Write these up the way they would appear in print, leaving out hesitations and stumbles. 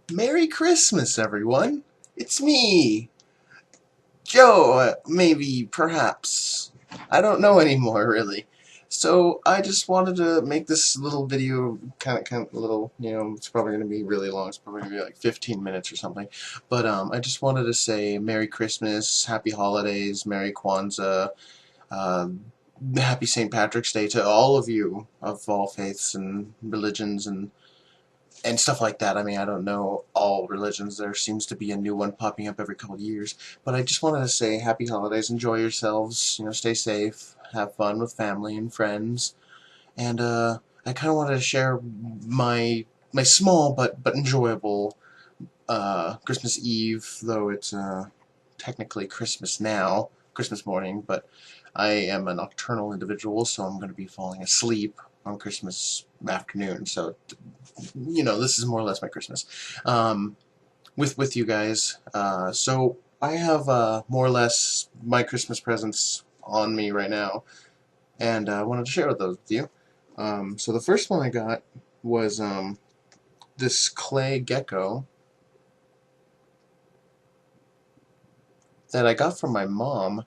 Merry Christmas, everyone! It's me, Joe, maybe, perhaps. I don't know anymore, really. So, I just wanted to make this little video, kind of little, it's probably going to be really long. It's probably going to be like 15 minutes or something. But, I just wanted to say Merry Christmas, Happy Holidays, Merry Kwanzaa, um, Happy St. Patrick's Day to all of you of all faiths and religions and stuff like that. I mean, I don't know all religions. There seems to be a new one popping up every couple of years. But I just wanted to say happy holidays, enjoy yourselves, stay safe, have fun with family and friends. And I kind of wanted to share my small but enjoyable Christmas Eve, though it's technically Christmas now, Christmas morning, but I am a nocturnal individual, so I'm going to be falling asleep on Christmas afternoon. So this is more or less my Christmas with you guys. So I have more or less my Christmas presents on me right now, and I wanted to share with those with you. So the first one I got was this clay gecko that I got from my mom,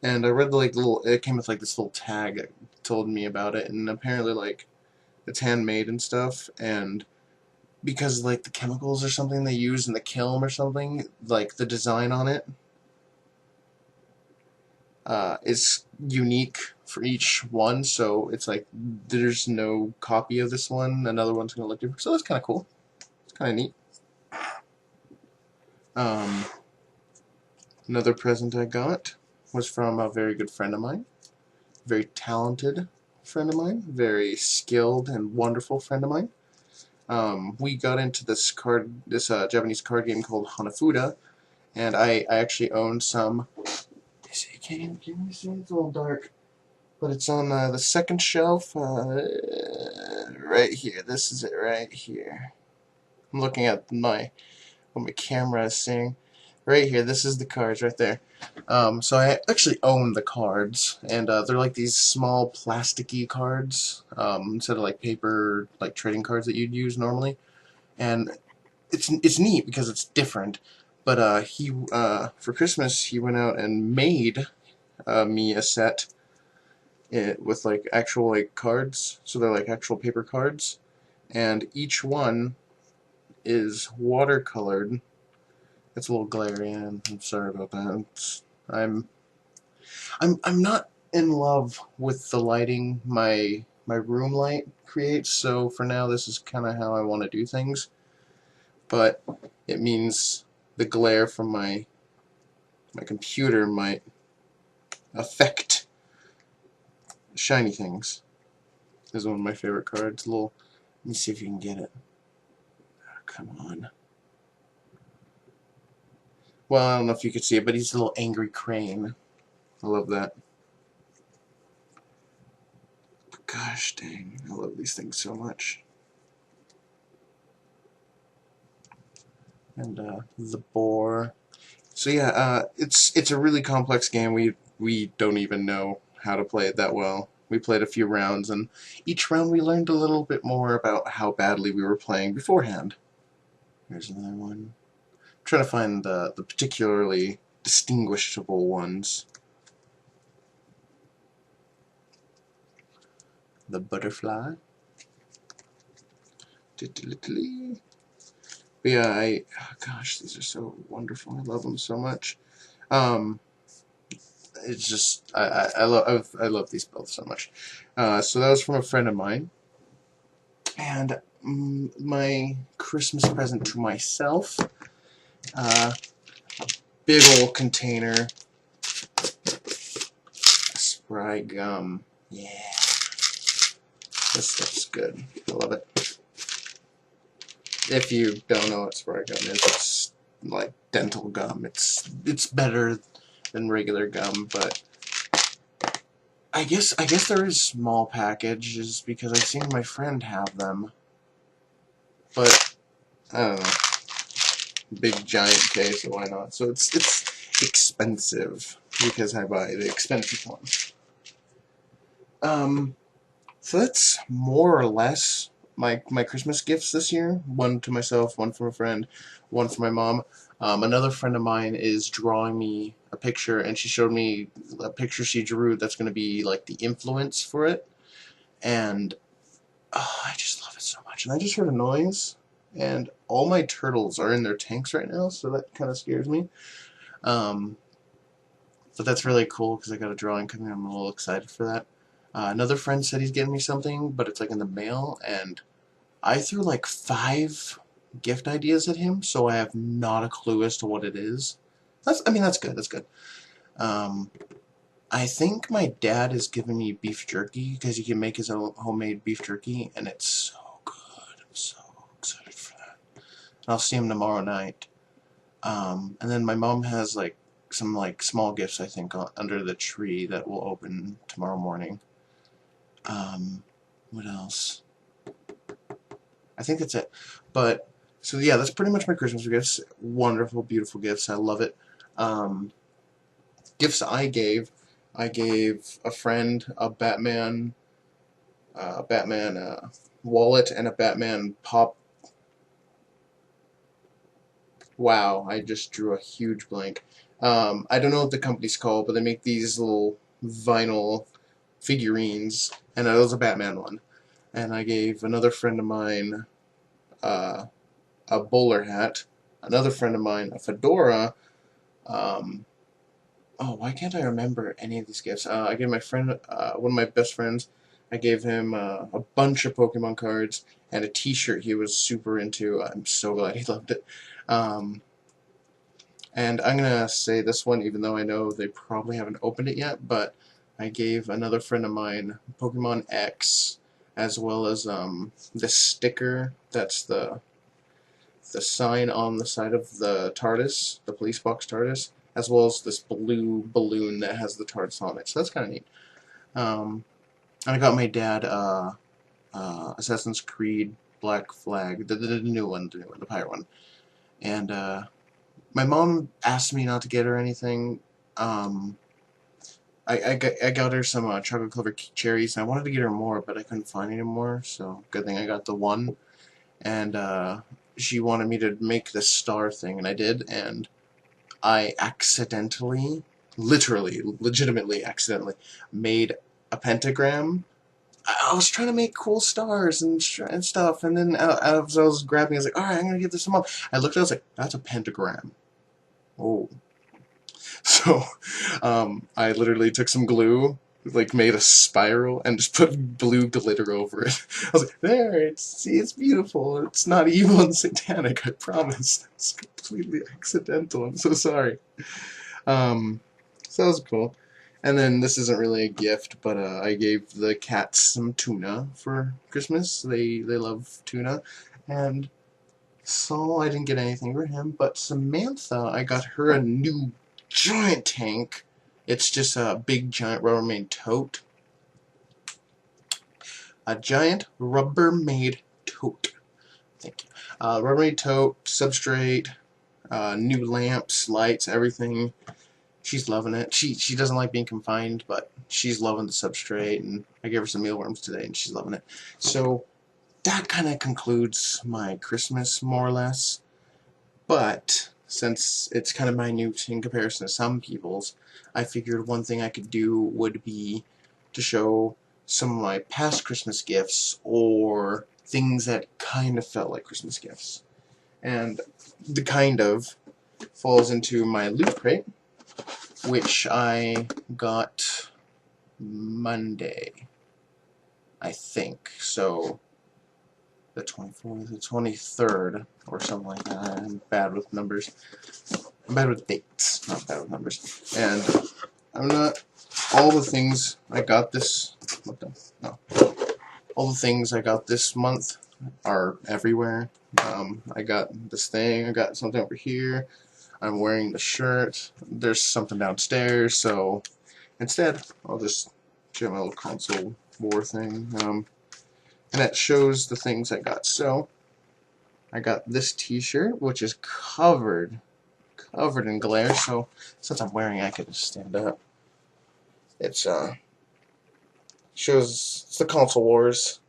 and I read it came with like this little tag that told me about it, and apparently like it's handmade and stuff, and because like the chemicals or something they use in the kiln or something, like the design on it is unique for each one, so it's like there's no copy of this one. Another one's gonna look different, so that's kind of cool. It's kind of neat. Um, Another present I got was from a very good friend of mine, very talented friend of mine, very skilled and wonderful friend of mine. We got into this Japanese card game called Hanafuda, and I actually own some. Can you see? It's a little dark, but it's on the second shelf, right here. This is it right here. I'm looking at what my camera is seeing. Right here, this is the cards right there. So I actually own the cards, and they're like these small plasticky cards, instead of like paper, like trading cards that you'd use normally. And it's neat because it's different. But for Christmas he went out and made me a set with like actual like cards, so they're like actual paper cards, and each one is watercolored. It's a little glary, and I'm sorry about that. I'm I'm not in love with the lighting my room light creates, so for now this is kind of how I want to do things. But it means the glare from my computer might affect shiny things. This is one of my favorite cards. Let me see if you can get it. Oh, come on. Well, I don't know if you could see it, but he's a little angry crane. I love that. But gosh dang, I love these things so much. And the boar. So yeah, it's a really complex game. We don't even know how to play it that well. We played a few rounds, and each round we learned a little bit more about how badly we were playing beforehand. There's another one. I'm trying to find the particularly distinguishable ones. The butterfly. But yeah, oh gosh, these are so wonderful. I love them so much. It's just I love these both so much. So that was from a friend of mine, and my Christmas present to myself, big old container, Spry gum. Yeah, this stuff's good. I love it. If you don't know what Spry gum is, it's like dental gum. It's better than regular gum, but I guess there is small packages because I've seen my friend have them. But I don't know. Big giant case, so why not? So it's expensive because I buy the expensive one. So that's more or less my Christmas gifts this year. One to myself, one from a friend, one for my mom. Another friend of mine is drawing me a picture, and she showed me a picture she drew that's going to be like the influence for it. And I just love it so much. And I just heard a noise, and all my turtles are in their tanks right now, so that kind of scares me. But that's really cool because I got a drawing coming. I'm a little excited for that. Another friend said he's getting me something, but it's like in the mail, and I threw like 5 gift ideas at him, so I have not a clue as to what it is. I mean, that's good. That's good. I think my dad is giving me beef jerky because he can make his own homemade beef jerky, and it's so good. I'm so excited for that. And I'll see him tomorrow night. And then my mom has like some like small gifts I think under the tree that will open tomorrow morning. What else? I think that's it. But so yeah, that's pretty much my Christmas gifts. Wonderful, beautiful gifts. I love it. Gifts I gave a friend a Batman wallet and a Batman pop. Wow, I just drew a huge blank. I don't know what the company's called, but they make these little vinyl figurines, and that was a Batman one. And I gave another friend of mine a bowler hat, another friend of mine a fedora. Oh, why can't I remember any of these gifts? I gave my friend, one of my best friends, I gave him a bunch of Pokemon cards and a t-shirt he was super into. I'm so glad he loved it. And I'm going to say this one, even though I know they probably haven't opened it yet, but I gave another friend of mine Pokemon X, as well as the sticker that's the sign on the side of the TARDIS, the police box TARDIS, as well as this blue balloon that has the TARDIS on it. So that's kind of neat. And I got my dad Assassin's Creed Black Flag, the new one, the pirate one. And my mom asked me not to get her anything. I got her some chocolate covered cherries, and I wanted to get her more, but I couldn't find any more, so good thing I got the one. And she wanted me to make this star thing, and I did, and I accidentally, literally, legitimately accidentally, made a pentagram. I was trying to make cool stars and stuff, and then as I was grabbing, I was like, alright, I'm gonna give this to Mom. I looked at it, I was like, that's a pentagram. Oh. So, I literally took some glue, like made a spiral, and just put blue glitter over it. I was like, there, see, it's beautiful. It's not evil and satanic, I promise. It's completely accidental. I'm so sorry. So that was cool. And then this isn't really a gift, but I gave the cats some tuna for Christmas. They love tuna. And Saul, I didn't get anything for him, but Samantha, I got her a new giant tank. It's just a big giant Rubbermaid tote. A giant Rubbermaid tote. Thank you. Rubbermaid tote, substrate, new lamps, lights, everything. She's loving it. She doesn't like being confined, but she's loving the substrate, and I gave her some mealworms today, and she's loving it. So that kind of concludes my Christmas, more or less. But since it's kind of minute in comparison to some people's, I figured one thing I could do would be to show some of my past Christmas gifts, or things that kind of felt like Christmas gifts. And the kind of falls into my loot crate, which I got Monday, I think. So the 24th, the 23rd, or something like that. I'm bad with numbers. I'm bad with dates, not bad with numbers. And I'm not, all the things I got this, what the, no. All the things I got this month are everywhere. I got this thing, I got something over here. I'm wearing the shirt. There's something downstairs, so instead, I'll just show my little console war thing. And that shows the things I got. So, I got this t-shirt, which is covered in glare, so since I'm wearing it, I can just stand up. It's, shows, it's the console wars.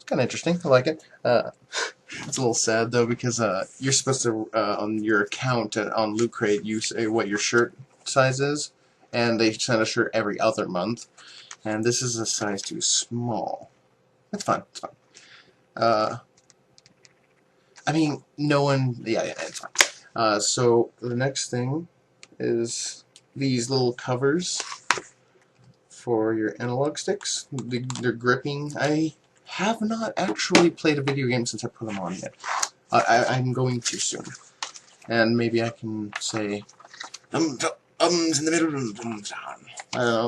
kind of interesting. I like it. It's a little sad though because you're supposed to on your account on Loot Crate you say what your shirt size is, and they send a shirt every other month, and this is a size too small. It's fine. It's fine. I mean, no one. Yeah, it's fine. So the next thing is these little covers for your analog sticks. They're gripping. I have not actually played a video game since I put them on yet. I'm going to soon. And maybe I can say, in the middle of I don't know.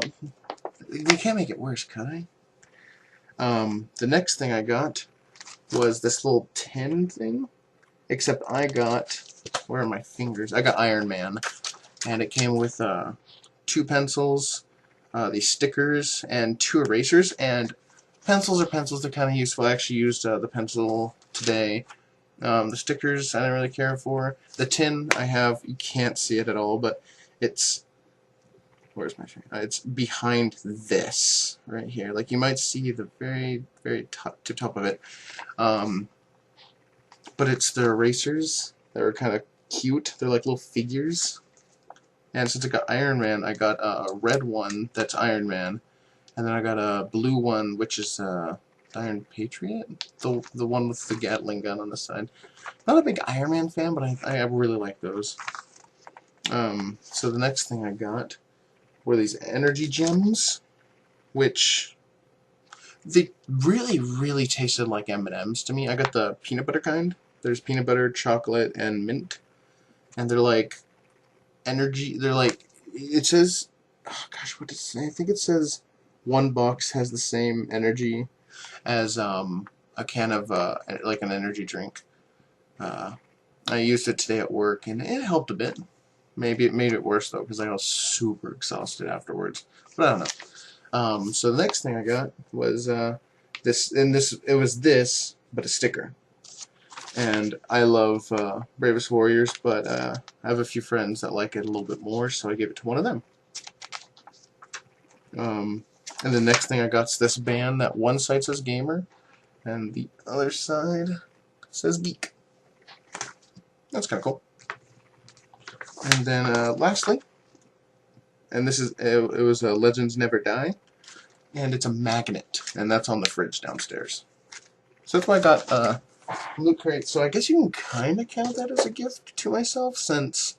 You can't make it worse, could I? The next thing I got was this little tin thing. Except I got, where are my fingers? I got Iron Man. And it came with 2 pencils, these stickers, and 2 erasers. And pencils are pencils, they're kind of useful. I actually used the pencil today. The stickers I didn't really care for. The tin I have, you can't see it at all, but it's, where's my finger? It's behind this, right here. Like you might see the very, very top of it. But it's the erasers that are kind of cute. They're like little figures. And since I got Iron Man, I got a red one that's Iron Man. And then I got a blue one, which is Iron Patriot? The one with the Gatling gun on the side. Not a big Iron Man fan, but I really like those. So the next thing I got were these energy gems, which they really, really tasted like M&Ms to me. I got the peanut butter kind. There's peanut butter, chocolate, and mint. And they're like energy, they're like, it says, oh gosh, what does it say? I think it says one box has the same energy as a can of like an energy drink. I used it today at work and it helped a bit. Maybe it made it worse though because I was super exhausted afterwards. But I don't know. So the next thing I got was this, and it was this, but a sticker. And I love Bravest Warriors, but I have a few friends that like it a little bit more, so I gave it to one of them. And the next thing I got is this band that one side says Gamer, and the other side says Geek. That's kind of cool. And then lastly, and this is it was Legends Never Die, and it's a magnet, and that's on the fridge downstairs. So that's why I got Loot Crate. So I guess you can kind of count that as a gift to myself since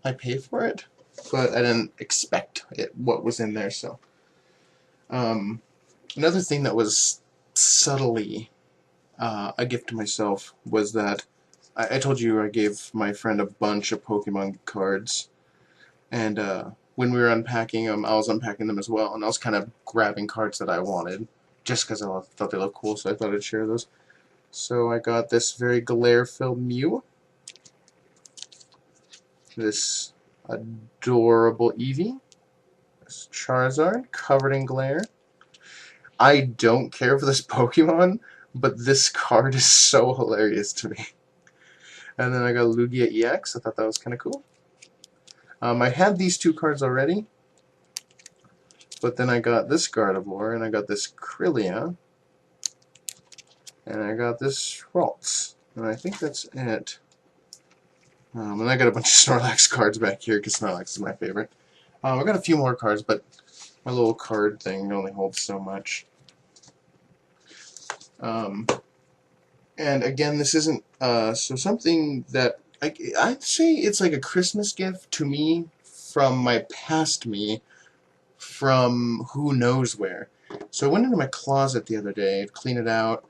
I pay for it, but I didn't expect what was in there. So another thing that was subtly a gift to myself was that I told you I gave my friend a bunch of Pokemon cards, and when we were unpacking them, I was unpacking them as well, and I was kind of grabbing cards that I wanted just because I thought they looked cool, so I thought I'd share those. So I got this very glare-filled Mew, this adorable Eevee, this Charizard covered in glare. I don't care for this Pokemon, but this card is so hilarious to me. And then I got Lugia EX. I thought that was kind of cool. I had these 2 cards already, but then I got this Gardevoir, and I got this Krillia, and I got this Ralts, and I think that's it. And I got a bunch of Snorlax cards back here, because Snorlax is my favorite. I got a few more cards, but my little card thing only holds so much. And again, this isn't, so something that, I'd say it's like a Christmas gift to me from my past me, from who knows where. So I went into my closet the other day, clean it out,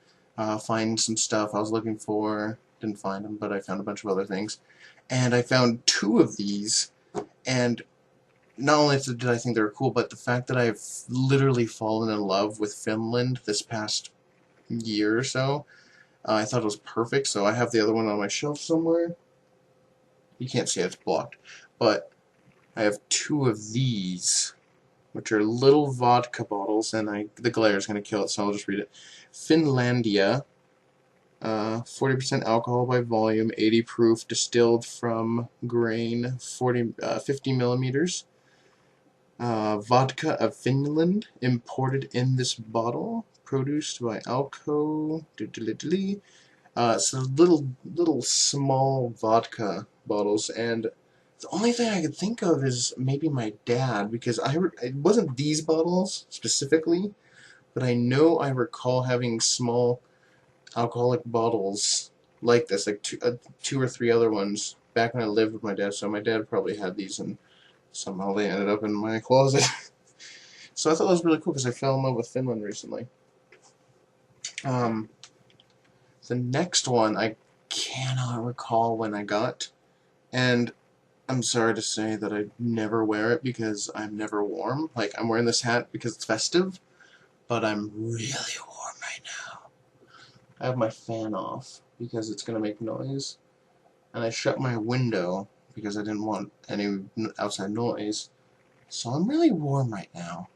find some stuff I was looking for. Didn't find them, but I found a bunch of other things. And I found 2 of these, and not only did I think they were cool, but the fact that I've literally fallen in love with Finland this past year or so, I thought it was perfect, so I have the other one on my shelf somewhere. You can't see it, it's blocked. But I have 2 of these, which are little vodka bottles, and the glare is going to kill it, so I'll just read it. Finlandia, 40% alcohol by volume, 80 proof, distilled from grain, 50 millimeters. Vodka of Finland, imported in this bottle. produced by Alco. So little small vodka bottles, and the only thing I could think of is maybe my dad, because it wasn't these bottles specifically, but I know I recall having small alcoholic bottles like this, like two or three other ones back when I lived with my dad. So my dad probably had these, and somehow they ended up in my closet. So I thought that was really cool because I fell in love with Finland recently. The next one I cannot recall when I got, and I'm sorry to say that I never wear it because I'm never warm. Like, I'm wearing this hat because it's festive, but I'm really warm right now. I have my fan off because it's going to make noise, and I shut my window because I didn't want any outside noise. So I'm really warm right now.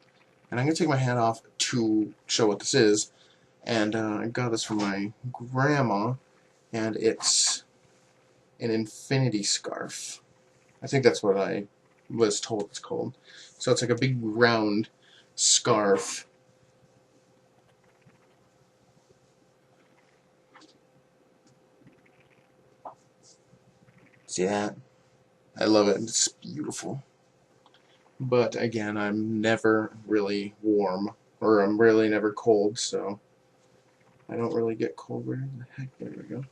And I'm going to take my hat off to show what this is. And I got this from my grandma, and it's an infinity scarf. I think that's what I was told it's called. So it's like a big round scarf. See that? I love it. It's beautiful. But again, I'm never really warm, or I'm really never cold, so I don't really get cold. Where the heck? There we go.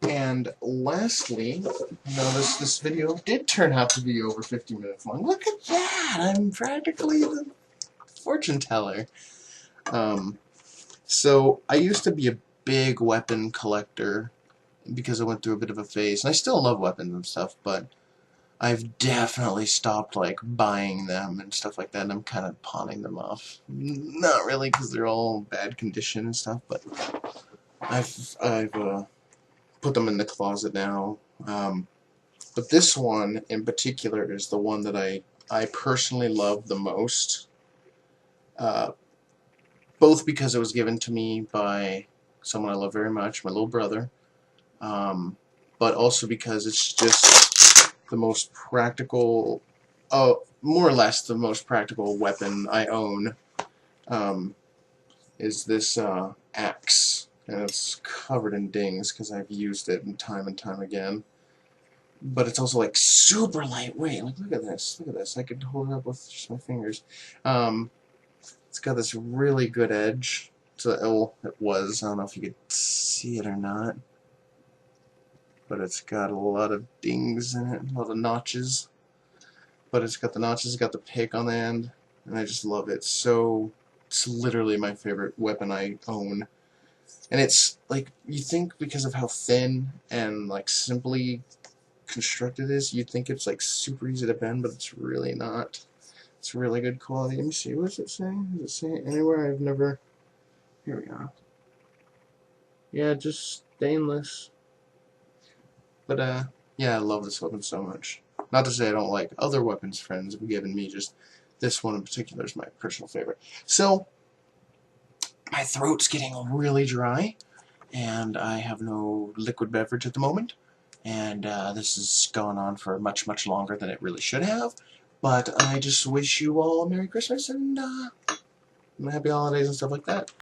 And lastly, this video did turn out to be over 50 minutes long. Look at that! I'm practically the fortune teller. So I used to be a big weapon collector because I went through a bit of a phase, and I still love weapons and stuff, but I've definitely stopped like buying them and stuff like that, and I'm kind of pawning them off. Not really, because they're all bad condition and stuff, but I've put them in the closet now. But this one in particular is the one that I personally love the most. Both because it was given to me by someone I love very much, my little brother, but also because it's just the most practical, more or less the most practical weapon I own, is this axe, and it's covered in dings because I've used it time and time again. But it's also like super lightweight. Like, look at this, look at this. I could hold it up with just my fingers. It's got this really good edge. So it was. I don't know if you could see it or not, but it's got a lot of dings in it, a lot of notches. But it's got the notches, it's got the pick on the end, and I just love it. So it's literally my favorite weapon I own. And it's like, you think because of how thin and like simply constructed it is, you'd think it's like super easy to bend, but it's really not. It's really good quality. Let me see, what does it say? Does it say anywhere? I've never... Here we go. Yeah, just stainless. But yeah, I love this weapon so much. Not to say I don't like other weapons friends have given me, just this one in particular is my personal favorite. So, my throat's getting really dry, and I have no liquid beverage at the moment, and this has gone on for much, much longer than it really should have, but I just wish you all a Merry Christmas and happy holidays and stuff like that.